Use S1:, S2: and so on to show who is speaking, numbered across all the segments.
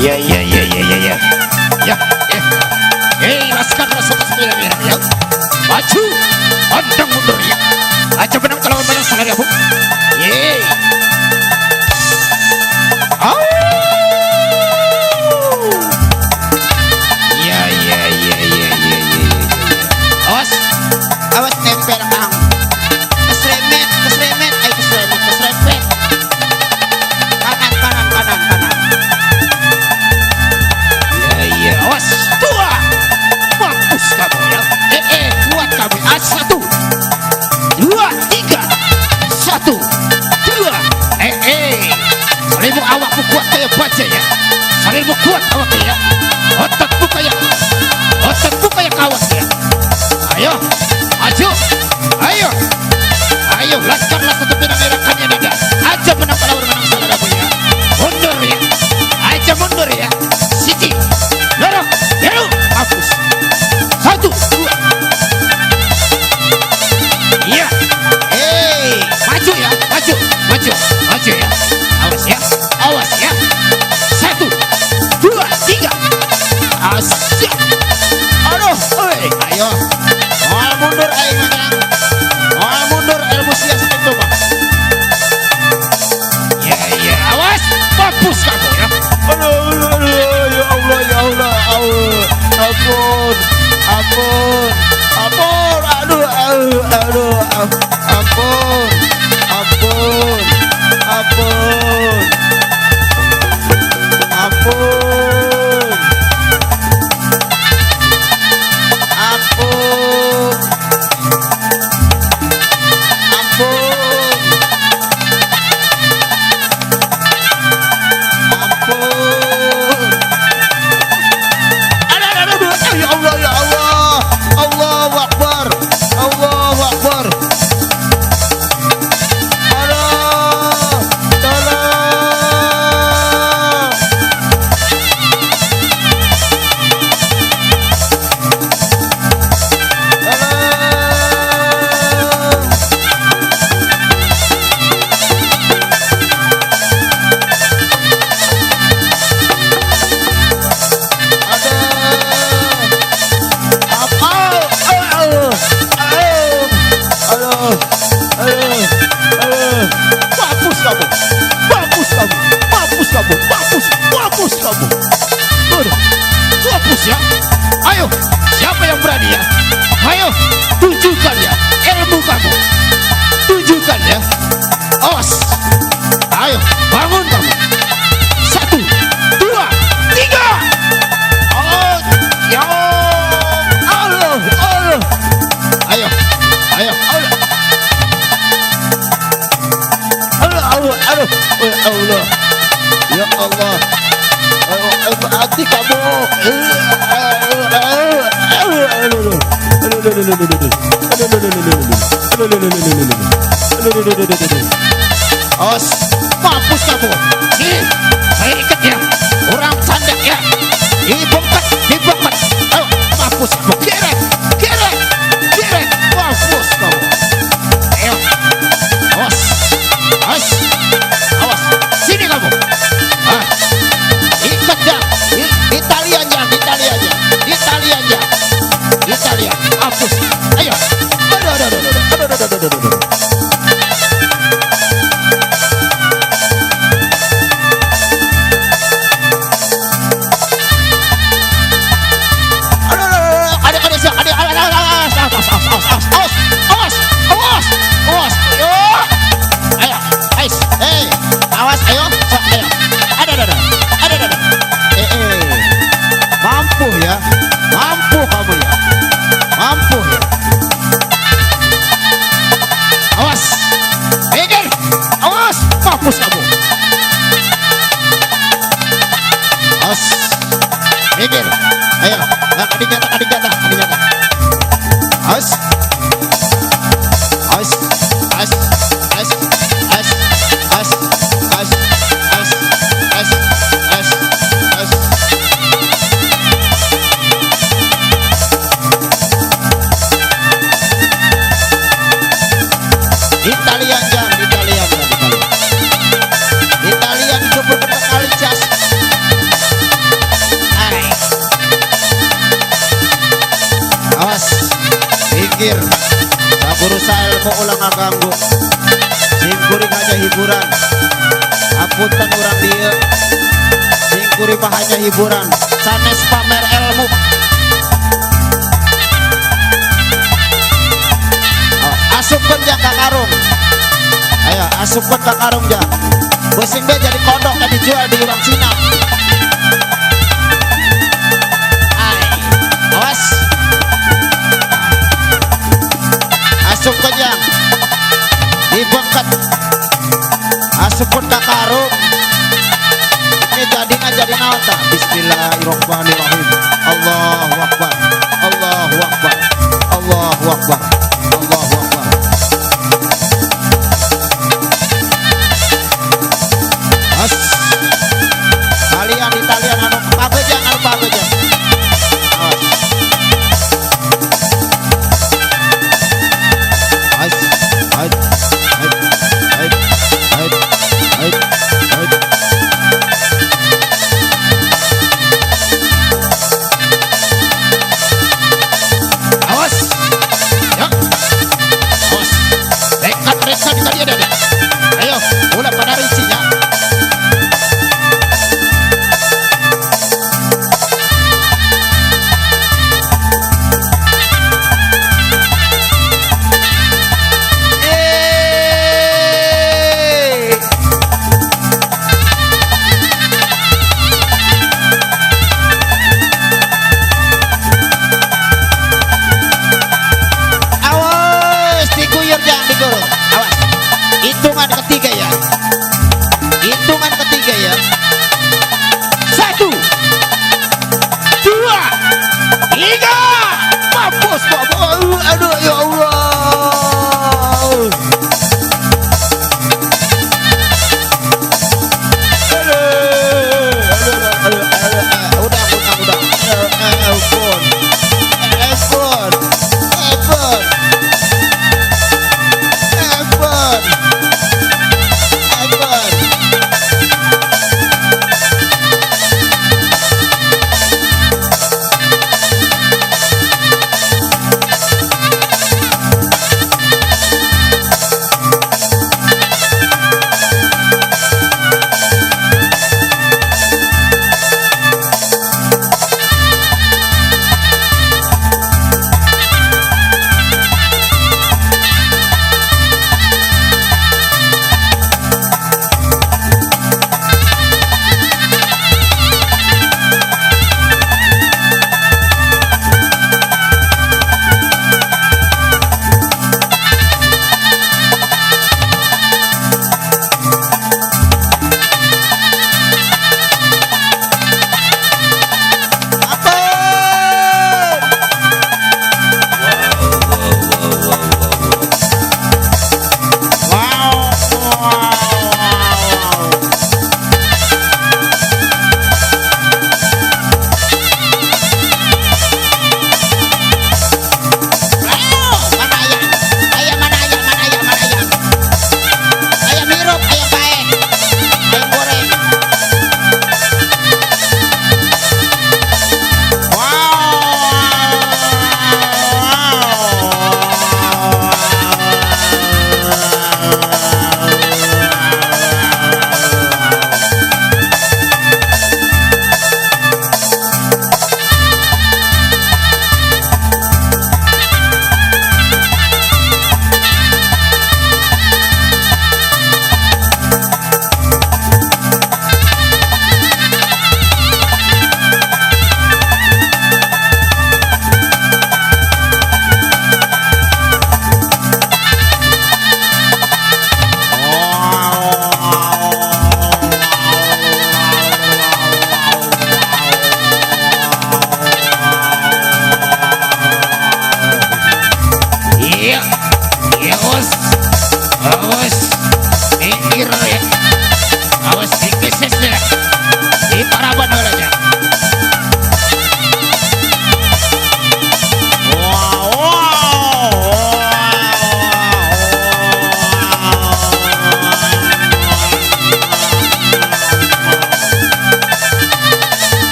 S1: Iya iya iya iya iya iya. Ya, laskar sobat sembilan ya. Maju, pantang mundur ya. Aja benang kalau menang salah ya, Bu. Ye. Oh. Iya iya iya iya iya iya. Awas,
S2: Awas nempel Kang. Kesremet, kesremet, kesremet, kesremet. Kanan, kanan, kanan, kanan.
S1: iya iya. Awas, dua. Mampus kamu ya. Kuat kamu. Satu, dua, tiga. Satu, dua. Salibuk awakmu kuat kayak baja ya. Salibuk kuat awaknya ya. Otakmu kayak kawas ya. Ayo, maju. Ayo, laskarlah satu pinang erakannya nada. Aja menang pelawar menang salah ya. Mundur ya. Aja mundur ya. Siti, dorong, hapus. Satu, dua. Iya. Maju ya, maju ya. Awas ya. Satu, dua, tiga. Asyik. Aduh,
S2: Ayo. Moal mundur aing Kang. Moal mundur ilmu sias itu Bang.
S1: ya, awas, mampus kamu ya.
S2: Ya Allah, ya Allah, Allah. Ampun. Aduh, ampun. Ya Allah, ya Allah. Allahu Akbar. Allahu Akbar. Aduh, tolong. Mampus kamu.
S1: Mampus ya. Ayo, siapa yang berani ya? Ayo, tunjukkan ya ilmu kamu. Tunjukkan ya. Awas. Ayo, bangun kamu. Satu, dua, tiga. Oh, ya Allah. Ayo, Allah.
S2: Allah. Ya Allah. Hati kamu.
S1: Awas, mampus kamu. Sini, saya ikat ya. Orang tanda ya. Dibongkar. Ayo, mampus kamu. Geret. Mampus kamu. Ayo, awas. Sini kamu. Ikat ya. Italia. Mampus. Ayo. Aduh. Mampu kamu ya. Awas. Mampus kamu. Awas. Ayo, adik jatah. Awas.
S2: minggir. Tak berusaha ilmu ulang aganggu. Singkuring aja hiburan. Apunten orang dia. Singkuring mah hanya hiburan. Sanes pamer ilmu. Oh, asupkan jak ke karung. Ayo asupkan ke karung jak. Besing be jadi kodok dan dijual di orang Cina. Awas. Asupkan jak. Dibengket. Asupkan ke karung. Ini jadi naon ta? Bismillahirrahmanirrahim. Allahu akbar. Allahu akbar. Allahu akbar. Allahu akbar. As. Kalian anu pagejang. Awas. Ait. Awas. Ya.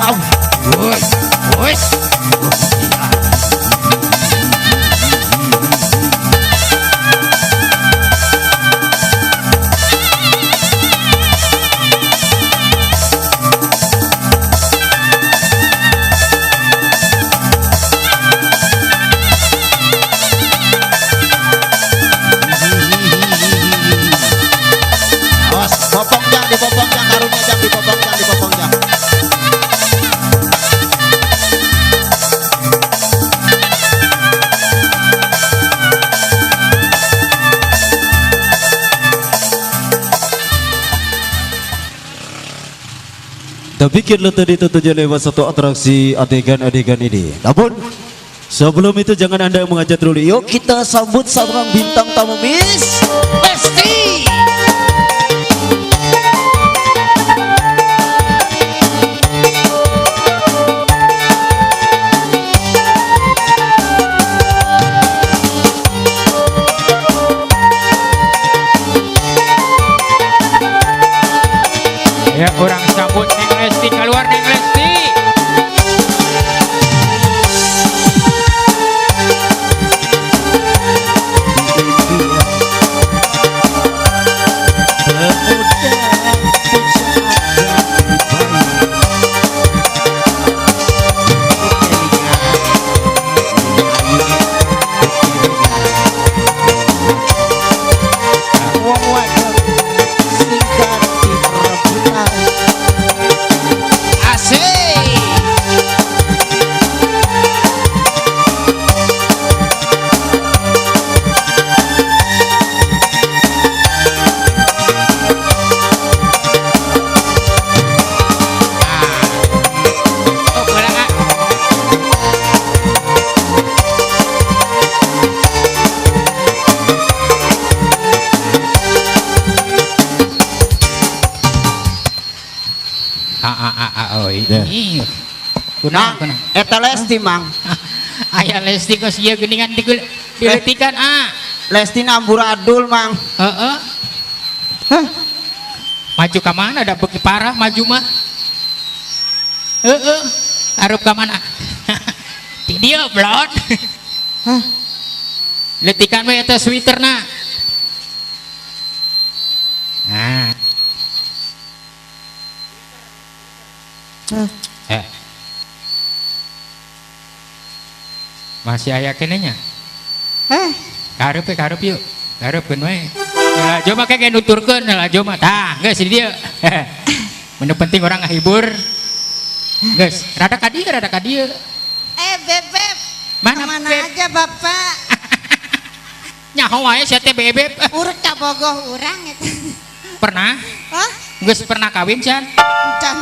S1: Woi, woi.
S2: Awas, dipopong jang, karungnya jang, dipopong jang.
S3: Demikianlah tadi tentunya lewat satu atraksi adegan-adegan ini. Namun sebelum itu jangan Anda mengajak dulu. Yuk kita sambut seorang bintang tamu, Miss
S1: Lesti. Ya, orang sambut Neng Lesti, keluar Neng Lesti. Oi.
S2: Mang, eta Lesti Mang.
S1: Ayah Lesti kos ieu geuningan diletikan
S2: Lesti namburadul Mang.
S1: Heeh. Maju ka mana da beuki parah maju mah. Heeh. Arep ka mana? Di dieu blot. Letikan we eta sweaterna. Nah. Masih aya kenenya? Karep yuk. Karepkeun we. Lajo mah kege nuturkeun lajo mah. Tah, geus di dieu. Mun penting orang ngahibur. Geus, rada ka dieu.
S4: Bebeb.
S1: Mana
S4: Kemana
S1: Beb?
S4: aja Bapak?
S1: Nyaho wae sia teh bebeb.
S4: Urut ka bogoh urang eta.
S1: Pernah?
S4: Hah?
S1: Geus pernah kawin can?
S4: Can.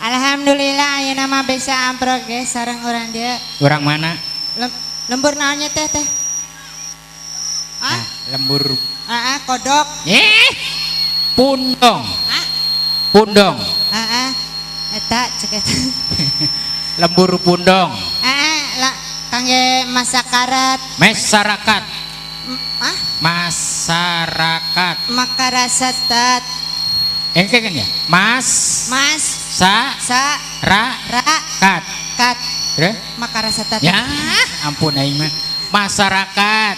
S4: Alhamdulillah ayeuna mah bisa amproges sareng urang dia.
S1: Urang mana?
S4: Lembur naonnya teh?
S1: Nah, lembur.
S4: Kodok.
S1: Pundong. Pundong.
S4: Eta cek eta.
S1: Lembur pundong.
S4: Kangge masyarakat.
S1: Masyarakat.
S4: Hah?
S1: Masyarakat.
S4: Makarasatat.
S1: Engke kan ya? Mas. Sa. Ra. Kat.
S4: Kat.
S1: Ya,
S4: Makarasatat.
S1: ampun aing mah. Masyarakat.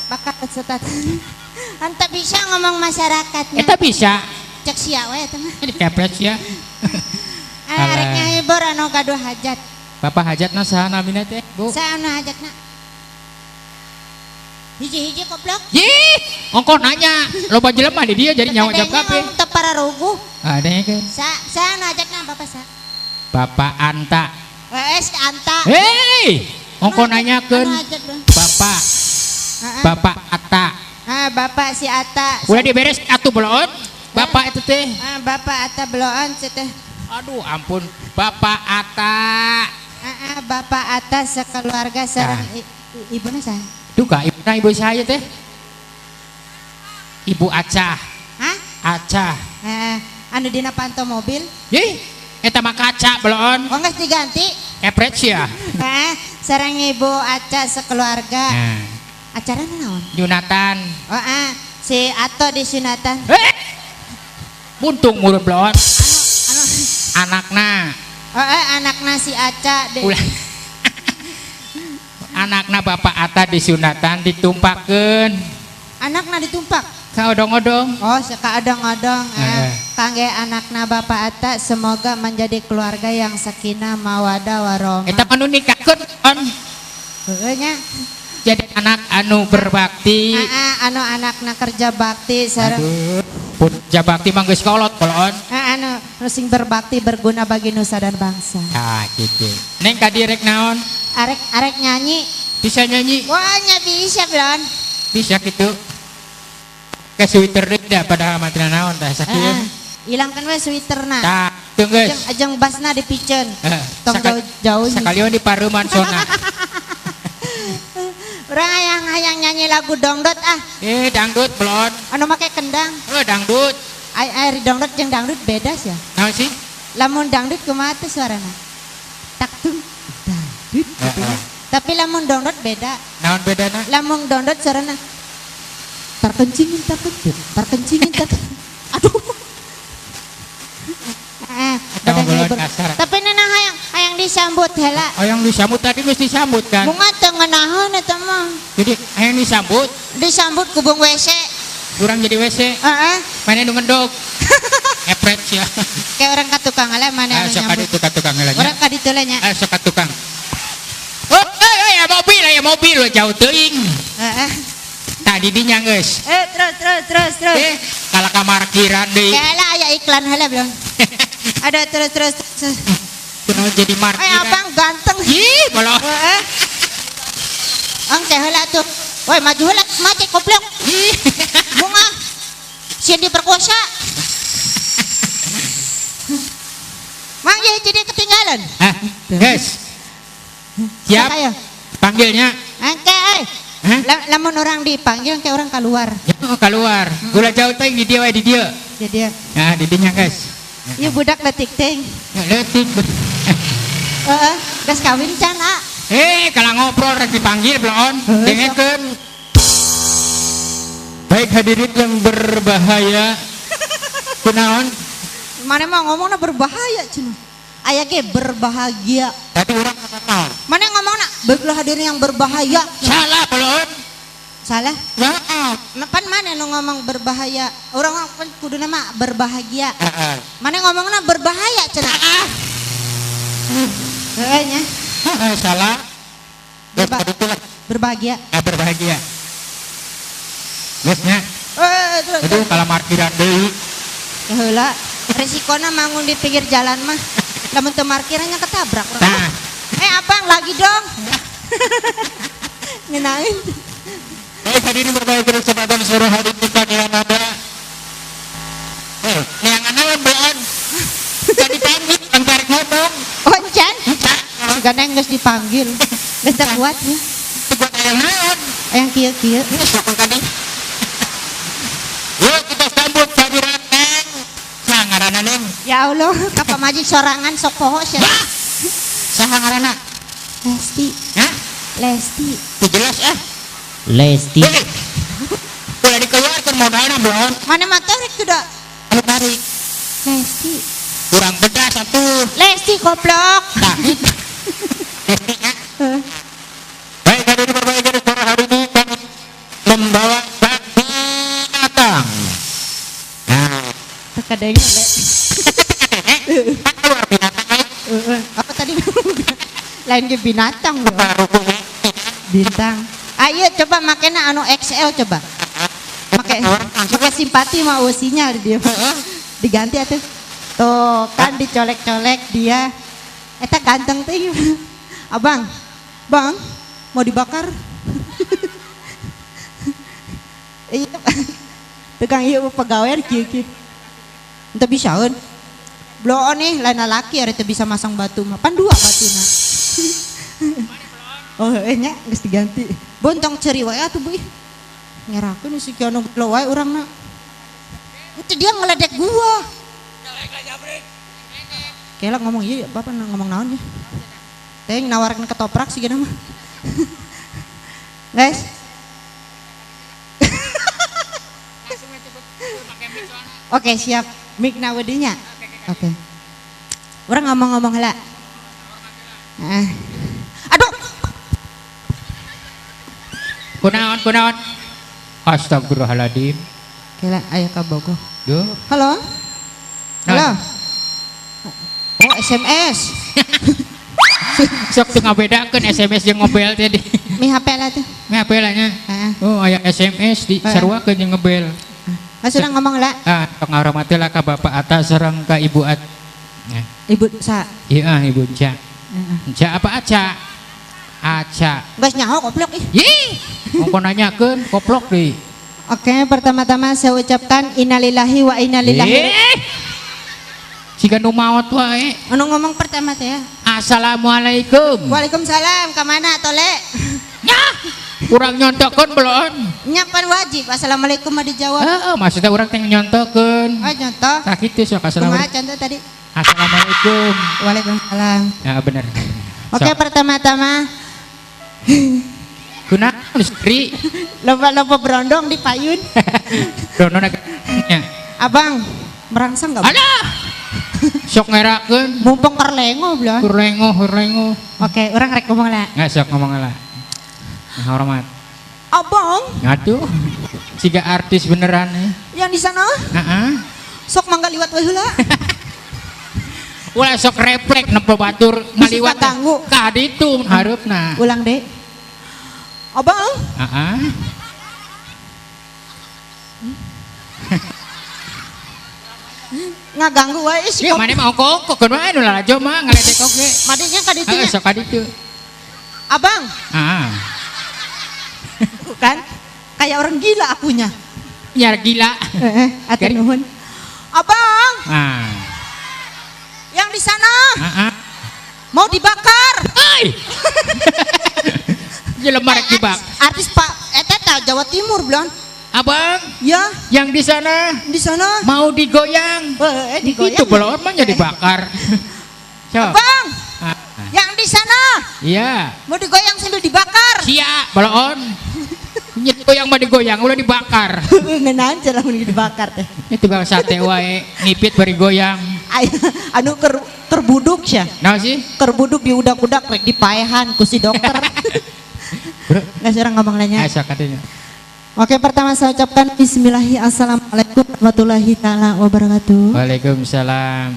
S4: Makarasatat. Anta bisa ngomong masyarakatnya.
S1: Eta bisa.
S4: Cek sia we eta mah.
S1: Dikepet ya.
S4: Arek ngahibur anu gaduh hajat.
S1: Bapak hajatna saha namina teh, Bu?
S4: Saha anu hajatna? Hiji-hiji goblok.
S1: Ongko nanya, loba jelema di dia jadi nyawa jam kabeh.
S4: Teu pararuguh.
S1: Ada kan?
S4: Saha anu hajatna Bapak sa?
S1: Bapak Anta.
S4: Wes Anta.
S1: Hei, ongko nanyakeun. Bapak. Bapak Atta.
S4: Bapak si Atta.
S1: Udah diberes atuh belon? Bapak itu teh.
S4: Bapak Atta beloan teh.
S1: Aduh, ampun. Bapak Atta.
S4: Bapak Atta sekeluarga sareng ibuna saha?
S1: Duka ibu saya teh. Ibu Acah.
S4: Hah?
S1: Acah.
S4: Anu dina panto mobil.
S1: Eta mah kaca belon.
S4: Oh geus diganti.
S1: Kepret sia.
S4: Sareng ibu Aca sekeluarga. Acarana naon?
S1: Junatan.
S4: Si Ato disunatan.
S1: buntung mulut belon.
S4: anu
S1: Anakna
S4: anakna si Aca deh.
S1: ulah. Anakna Bapak Ata disunatan ditumpakeun.
S4: Anakna ditumpak.
S1: Ka odong-odong.
S4: Oh, seka adong-adong.
S1: Heeh.
S4: Kangge anakna Bapak Atta semoga menjadi keluarga yang sakinah mawadah warahmah.
S1: Eta anu nikahkeun on.
S4: Heueuh nya.
S1: Jadi anak anu berbakti.
S4: Anu anakna kerja bakti sareng
S1: Pun jabakti mah geus kolot kolon.
S4: anu sing berbakti berguna bagi nusa dan bangsa.
S1: Ah gitu. Neng ka direk naon?
S4: Arek nyanyi.
S1: Bisa nyanyi?
S4: Wah, nya bisa belon.
S1: Bisa gitu. Ke Twitter dah pada amatna naon tah sakieu.
S4: Hilangkan we sweaterna.
S1: Tah, teu geus.
S4: Ajeng basna dipiceun. Tong jauh.
S1: Sakalian di pareuman sona.
S4: Urang hayang nyanyi lagu dangdut ah.
S1: Dangdut belon.
S4: Anu make kendang.
S1: Dangdut.
S4: Air dangdut jeung dangdut beda sih ya.
S1: Naon sih?
S4: Lamun dangdut kumaha teh suarana? Tak tung dangdut gitu ya. Tapi lamun dangdut beda.
S1: Naon bedana?
S4: Lamun dangdut suarana terkencingin aduh.
S1: Belon kasar.
S4: Tapi nenang hayang disambut heula.
S1: Yang disambut tadi geus disambut kan.
S4: Bunga teu ngeunaheun eta mah.
S1: Jadi hayang disambut,
S4: Disambut ku bung WC.
S1: kurang jadi WC.
S4: Heeh.
S1: Mana nu ngendog. Epret sia.
S4: Kayak orang ka tukang ale mana anu
S1: Sok
S4: nyambut.
S1: kaditu ka tukang heula nya.
S4: Orang ka ditu nya.
S1: Sok ka tukang. Oh, ya mobil lo jauh teuing.
S4: Heeh.
S1: Tadi dinya geus.
S4: Terus.
S1: Kala ka markiran deui.
S4: Kayak aya iklan heula belum. Ada terus.
S1: Kunaon jadi markiran.
S4: Abang ganteng.
S1: Ih, bolo.
S4: Heeh. Ang teh heula tuh. Woi maju heula, mati koplok. Bunga. Sieun diperkosa. Mang ye jadi ketinggalan.
S1: Hah, guys. Siap.
S4: Saya.
S1: Panggilnya.
S4: Angke
S1: Hah?
S4: lamun orang dipanggil kayak orang keluar.
S1: Ya, keluar. Gula jauh teuing di dieu we di dieu.
S4: Jadi
S1: Nah, di dinya guys.
S4: ieu budak letik teh.
S1: Ya, leutik.
S4: Heeh, geus kawin can ah.
S1: Kalau ngobrol rek dipanggil belum? Dengekeun. Baik hadirin yang berbahaya. Kunaon?
S4: Mana mah ngomongna berbahaya cenah. Aya ge berbahagia.
S1: Tadi orang kenal.
S4: Mana ngomongna baiklah hadirin yang berbahaya.
S1: Salah belum?
S4: Salah.
S1: Heeh.
S4: Pan mana nu ngomong berbahaya? Orang kan kuduna mah berbahagia.
S1: Heeh.
S4: Mana ngomongna berbahaya cenah. Heeh nya.
S1: Salah.
S4: Berba-
S1: Betul.
S4: Berbahagia.
S1: Berbahagia. Guysnya.
S4: Terus.
S1: Aduh kalau markiran deui.
S4: Heula resikona mangun di pinggir jalan mah. Lamun teu markirannya ketabrak urang.
S1: Nah.
S4: Abang lagi dong. Ngenain.
S1: Baik hadirin berbahagia kesempatan sore hari kita dengan ada. Neangan naon belum? Tadi panggil antar ngomong.
S4: Oncan. Sigana geus dipanggil. Geus teu kuat ya.
S1: Buat ayam naon.
S4: Yang kieu-kieu.
S1: Ini siapa tadi? Yuk kita sambut kehadiran Neng. Sangarana Neng.
S4: Ya Allah, kapa maji sorangan sok poho sia.
S1: Saha ngaranna?
S4: Lesti,
S1: Hah?
S4: Lesti.
S1: Teu jelas ah.
S3: Lesti.
S1: Udah dikeluarkan modalna belum?
S4: Mana mah teh rek kuda.
S1: Anu tarik.
S4: Lesti.
S1: Kurang bedas satu.
S4: Lesti goblok.
S1: Nah. Tekniknya. Baik hadirin berbahagia di sore hari ini kami membawa binatang. Nah,
S4: Tekadeng le.
S1: keluar binatang
S4: Apa tadi? Lain ge binatang loh.
S1: baru punya.
S4: Bintang. Ayo coba makena anu XL coba. Make simpati mah usinya dia. Diganti atuh. Tuh kan dicolek-colek dia. Eta ganteng teh. Abang. Bang, mau dibakar? Iya. Tukang ieu pegawai kieu-kieu. Ente bisaeun. Bloon nih lain laki ari teu bisa masang batu mah. Pan dua batuna. Oh, nya geus diganti. Bontong ceuri wae atuh Bu. Ngerakeun si kieu gelo wae urangna. Itu dia ngeledek gua. Kela ngomong iya, Bapak ngomong naon ya? Teh nawarkan ketoprak sih gini mah. Guys. Oke, siap. Mik nawadinya. Oke. Orang ngomong-ngomong lah. Aduh.
S1: Kunaon. Astagfirullahaladzim.
S4: Kela ayo ka Bogo.
S1: Duh.
S4: Halo. Halo. Oh SMS.
S1: Sok tuh ngabedakeun SMS jeung ngobel tadi.
S4: Mi HP lah tuh.
S1: Mi HP lah nya.
S4: Heeh.
S1: Oh aya SMS di sarua jeung ngebel.
S4: Sudah ngomong lah.
S1: Penghormatilah ka Bapak Ata sareng ka Ibu At.
S4: Ibu sa.
S1: Iya Ibu Ca. Ca apa Aca? Aca.
S4: Geus nyaho goblok ih.
S1: Ih. Mau nanyakeun koplok deui.
S4: Oke, pertama-tama saya ucapkan innalillahi wa inna ilaihi.
S1: Siga nu maot wae.
S4: Anu ngomong pertama teh ya.
S1: Assalamualaikum.
S4: Waalaikumsalam. Ka mana tole?
S1: Nyah. Kurang nyontokeun belum?
S4: Nyapan wajib. Assalamualaikum mah dijawab.
S1: Heeh, maksudnya urang teh nyontokeun.
S4: Oh, contoh.
S1: Tah kitu sok
S4: Kumaha
S1: assalamualaikum.
S4: contoh tadi?
S1: Assalamualaikum.
S4: Waalaikumsalam.
S1: Ya bener.
S4: Oke, pertama-tama
S1: Kuna istri.
S4: lomba-lomba berondong di payun.
S1: Dono naganya.
S4: Abang, merangsang enggak?
S1: Ada. Sok ngerakeun.
S4: Mumpung kerlengo belum.
S1: Hurengo.
S4: Oke, orang rek ngomong lah.
S1: Nggak sok ngomong lah. Nah, hormat.
S4: Abang,
S1: Ngatuh. Siga artis beneran nih.
S4: yang di sana
S1: Heeh.
S4: sok mangga liwat we heula.
S1: Ulah sok refleks nepo batur ngaliwat
S4: kaganggu.
S1: ka ditu hareupna.
S4: Ulang deh. Abang,
S1: Heeh.
S4: ngaganggu wae si
S1: Ieu mane mau kok keun wae nu lalajo mah ngaledek oge.
S4: madinya ka ditu
S1: Heeh,
S4: nya.
S1: sok ka ditu.
S4: Abang,
S1: Heeh.
S4: kan kayak orang gila akunya.
S1: Nyar gila.
S4: Atur
S1: Kari.
S4: nuhun. Abang,
S1: Ah.
S4: yang di sana
S1: Heeh.
S4: mau dibakar.
S1: Ai. Jelema rek dibak.
S4: Artis Pak eta tah Jawa Timur belum?
S1: Abang,
S4: Ya,
S1: yang di sana
S4: di sana.
S1: mau digoyang.
S4: Digoyang.
S1: Itu belum mah jadi bakar. Sok.
S4: Bang,
S1: Ah,
S4: yang di sana
S1: iya.
S4: mau digoyang sambil dibakar.
S1: Sia, balon. Digoyang mah digoyang, udah dibakar.
S4: Ngenan cara mun dibakar teh.
S1: Itu bang sate wae, ngipit bari goyang.
S4: Anu kerbuduk sia.
S1: Nah sih?
S4: Kerbuduk di udak-udak rek dipaehan ku si dokter. Nggak serang ngomong lainnya.
S1: Asa katanya.
S4: Oke, pertama saya ucapkan bismillahi assalamualaikum warahmatullahi taala wabarakatuh.
S1: Waalaikumsalam.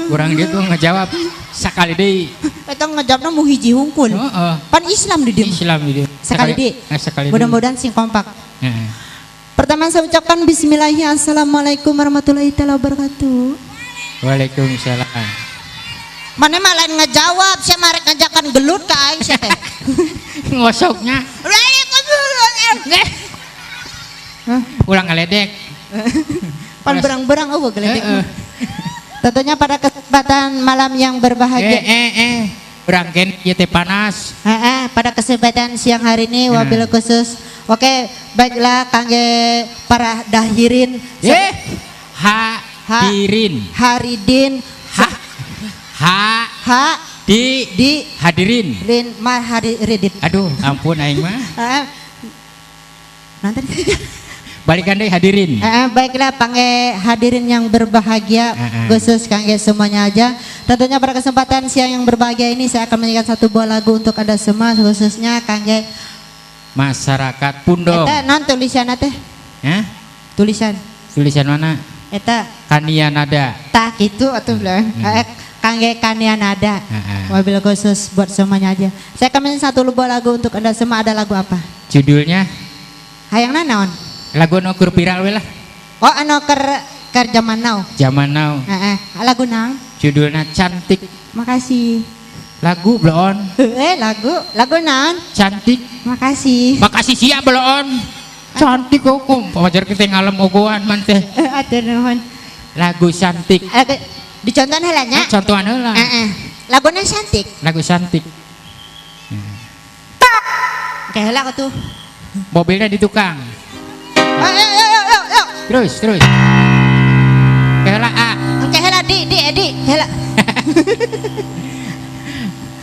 S1: Kurang dia tuh ngejawab sekali deui.
S4: Eta ngejawabna mu hiji hungkul.
S1: Heeh.
S4: Pan Islam di dieu.
S1: Islam dia.
S4: Sekali deui.
S1: Sekali.
S4: Mudah-mudahan sing kompak.
S1: Heeh.
S4: Pertama saya ucapkan bismillahi assalamualaikum warahmatullahi taala wabarakatuh.
S1: Waalaikumsalam.
S4: Mana mah lain ngejawab, sia mah rek ngajakan gelut ka aing sia teh.
S1: Ngosoknya. Ulang ngeledek.
S4: Pan berang-berang eueuh geledek.
S1: Heeh.
S4: Tentunya pada kesempatan malam yang berbahagia.
S1: Berangken ieu teh panas.
S4: Pada kesempatan siang hari ini wabil khusus. Oke, baiklah kangge para dahirin.
S1: Hadirin.
S4: Haridin.
S1: Di hadirin.
S4: Rin mah haridin.
S1: Aduh, ampun aing mah.
S4: Nanti.
S1: Balikan deh hadirin.
S4: Baiklah pangge hadirin yang berbahagia, khusus kangge semuanya aja. Tentunya pada kesempatan siang yang berbahagia ini saya akan menyanyikan satu buah lagu untuk Anda semua, khususnya kangge
S1: masyarakat Pundong.
S4: eta non tulisan teh.
S1: Hah?
S4: Tulisan.
S1: Tulisan mana?
S4: Eta
S1: Kania nada.
S4: tak gitu atuh belum. Kangge kanian ada. Wabil khusus buat semuanya aja. Saya akan menyanyikan satu buah lagu untuk Anda semua. Ada lagu apa?
S1: Judulnya
S4: Hayangna naon?
S1: lagu nu keur viral we lah.
S4: Oh anu keur zaman now.
S1: Zaman now.
S4: Lagu naon?
S1: Judulnya Cantik.
S4: Makasih.
S1: Lagu belon.
S4: Lagu naon?
S1: Cantik.
S4: Makasih.
S1: Makasih sia belon. Cantik kok. Pajar kita ngalem ogohan man teh.
S4: Atur nuhun.
S1: Lagu cantik.
S4: Dicontohan heula nya.
S1: Contohan heula.
S4: Laguna cantik.
S1: Lagu cantik.
S4: Oke heula atuh.
S1: Mobilnya di tukang.
S4: Yuk.
S1: Terus. Heula A.
S4: Oke heula di heula.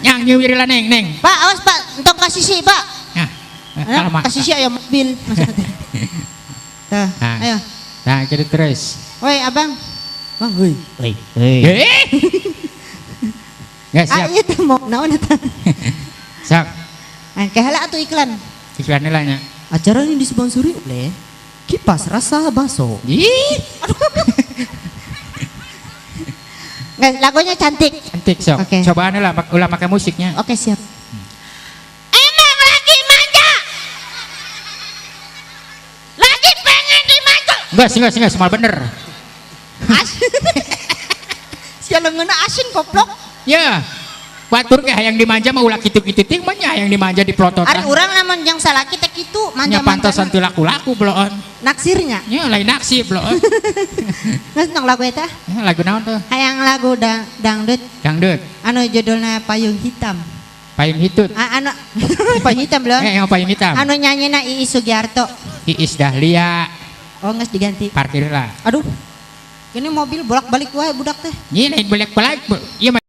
S1: Yang nyuwir lah neng.
S4: Pak, awas Pak, entong kasih si Pak.
S1: Nah, kalau mak.
S4: Kasih si aya mobil. Tuh,
S1: Nah.
S4: ayo.
S1: Nah,
S5: Nah, gitu terus.
S4: Woi abang. Bang, woi.
S1: Hei.
S5: Nggak siap.
S4: Iya tuh mau naon eta.
S5: Siap.
S4: Kehala atuh iklan.
S5: Iklan nilainya.
S4: Acara ini disponsori oleh Kipas Rasa Baso.
S5: Ih,
S4: Nggak, lagunya cantik.
S5: cantik sok.
S4: Oke.
S5: Cobaan lah, ulah pakai musiknya.
S4: Oke, siap.
S1: Emang lagi manja. Lagi pengen dimanja.
S5: Enggak, semua bener.
S4: Sialengeuna asin koplok.
S5: Ya. Batur kayak hayang dimanja mah ulah kitu-kitu ting mah nya hayang dimanja di plototan.
S4: Ari urang lamun jeung salaki teh kitu
S5: Nya pantasan
S4: manja-manja.
S5: teu laku-laku bloon.
S4: Naksirnya.
S5: Nya lain naksi bloon.
S4: Geus nong lagu eta.
S5: Lagu naon tuh?
S4: Hayang lagu dangdut
S5: Dangdut,
S4: anu judulna Payung Hitam.
S5: payung hitut.
S4: Anu Payung Hitam belum?
S5: Yang payung hitam.
S4: Anu nyanyina Iis Sugiarto.
S5: Iis Dahlia,
S4: Oh, geus diganti.
S5: parkir lah.
S4: Aduh. Ini mobil bolak-balik wae budak teh.
S5: Ini lain balik-balik. Iya